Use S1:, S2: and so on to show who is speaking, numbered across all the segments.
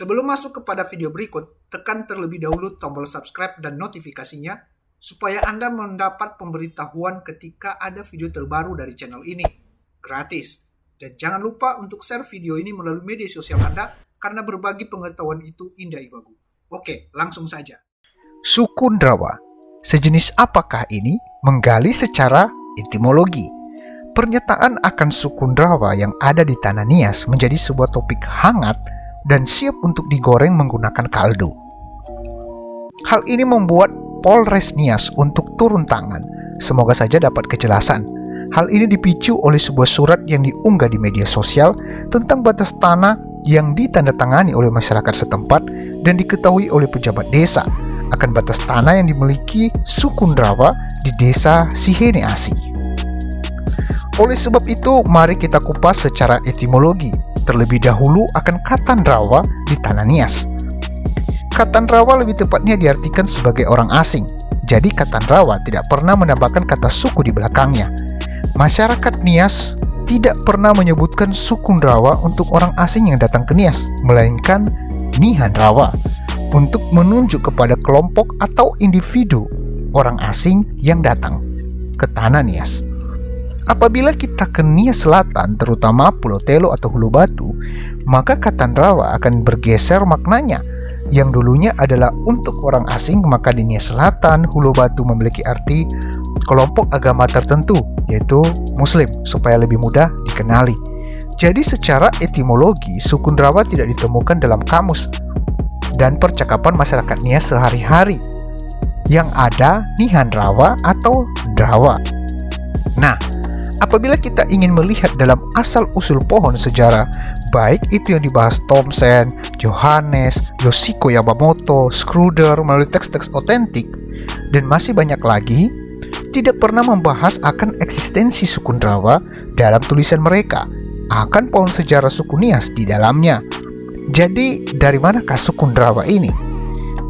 S1: Sebelum masuk kepada video berikut, tekan terlebih dahulu tombol subscribe dan notifikasinya supaya Anda mendapat pemberitahuan ketika ada video terbaru dari channel ini. Gratis. Dan jangan lupa untuk share video ini melalui media sosial Anda karena berbagi pengetahuan itu indah ibagu. Oke, langsung saja.
S2: Suku Ndrawa. Sejenis apakah ini? Menggali secara etimologi. Pernyataan akan suku Ndrawa yang ada di Tanah Nias menjadi sebuah topik hangat dan siap untuk digoreng menggunakan kaldu. Hal ini membuat Polres Nias untuk turun tangan. Semoga saja dapat kejelasan. Hal ini dipicu oleh sebuah surat yang diunggah di media sosial tentang batas tanah yang ditandatangani oleh masyarakat setempat dan diketahui oleh pejabat desa akan batas tanah yang dimiliki suku Ndrawa di desa Sihene Asi. Oleh sebab itu, mari kita kupas secara etimologi terlebih dahulu akan kata Ndrawa di Tanah Nias. Kata Ndrawa lebih tepatnya diartikan sebagai orang asing. Jadi kata Ndrawa tidak pernah menambahkan kata suku di belakangnya. Masyarakat Nias tidak pernah menyebutkan suku Ndrawa untuk orang asing yang datang ke Nias, melainkan Niha Ndrawa untuk menunjuk kepada kelompok atau individu orang asing yang datang ke Tanah Nias. Apabila kita ke Nias Selatan, terutama Pulau Telo atau Hulu Batu, maka kata Ndrawa akan bergeser maknanya. Yang dulunya adalah untuk orang asing, maka di Nias Selatan, Hulu Batu memiliki arti kelompok agama tertentu, yaitu Muslim, supaya lebih mudah dikenali. Jadi secara etimologi, suku Ndrawa tidak ditemukan dalam kamus dan percakapan masyarakat Nias sehari-hari. Yang ada Niha Ndrawa atau Ndrawa. Nah, apabila kita ingin melihat dalam asal-usul pohon sejarah, baik itu yang dibahas Thomsen, Johannes, Yoshiko Yamamoto, Schröder melalui teks-teks otentik, dan masih banyak lagi, tidak pernah membahas akan eksistensi suku Ndrawa dalam tulisan mereka, akan pohon sejarah suku Nias di dalamnya. Jadi, dari manakah suku Ndrawa ini?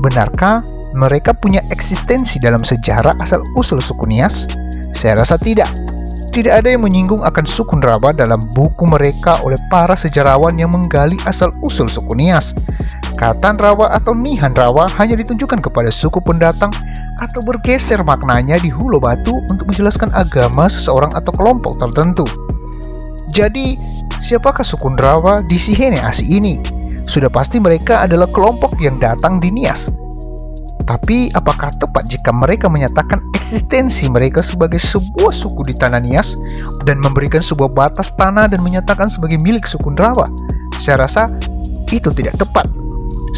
S2: Benarkah mereka punya eksistensi dalam sejarah asal-usul suku Nias? Saya rasa tidak. Tidak ada yang menyinggung akan suku Ndrawa dalam buku mereka oleh para sejarawan yang menggali asal-usul suku Nias. Kata Ndrawa atau Niha Ndrawa hanya ditunjukkan kepada suku pendatang atau bergeser maknanya di Hulu Batu untuk menjelaskan agama seseorang atau kelompok tertentu. Jadi, siapakah suku Ndrawa di Sihene Asi ini? Sudah pasti mereka adalah kelompok yang datang di Nias. Tapi apakah tepat jika mereka menyatakan eksistensi mereka sebagai sebuah suku di Tanah Nias dan memberikan sebuah batas tanah dan menyatakan sebagai milik suku Ndrawa? Saya rasa itu tidak tepat.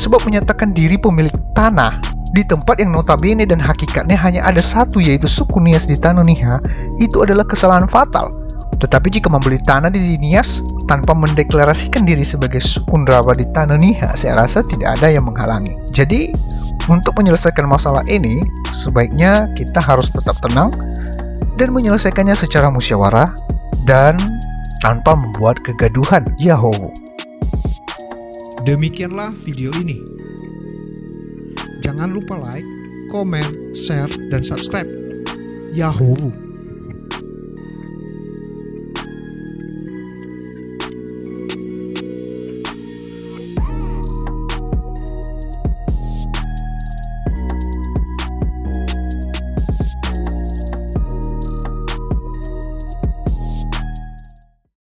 S2: Sebab menyatakan diri pemilik tanah di tempat yang notabene dan hakikatnya hanya ada satu, yaitu suku Nias di Tanah Niha, itu adalah kesalahan fatal. Tetapi jika membeli tanah di Nias tanpa mendeklarasikan diri sebagai suku Ndrawa di Tanah Niha, saya rasa tidak ada yang menghalangi. Jadi, untuk menyelesaikan masalah ini, sebaiknya kita harus tetap tenang dan menyelesaikannya secara musyawarah dan tanpa membuat kegaduhan. Yahoo.
S1: Demikianlah video ini. Jangan lupa like, komen, share, dan subscribe. Yahoo.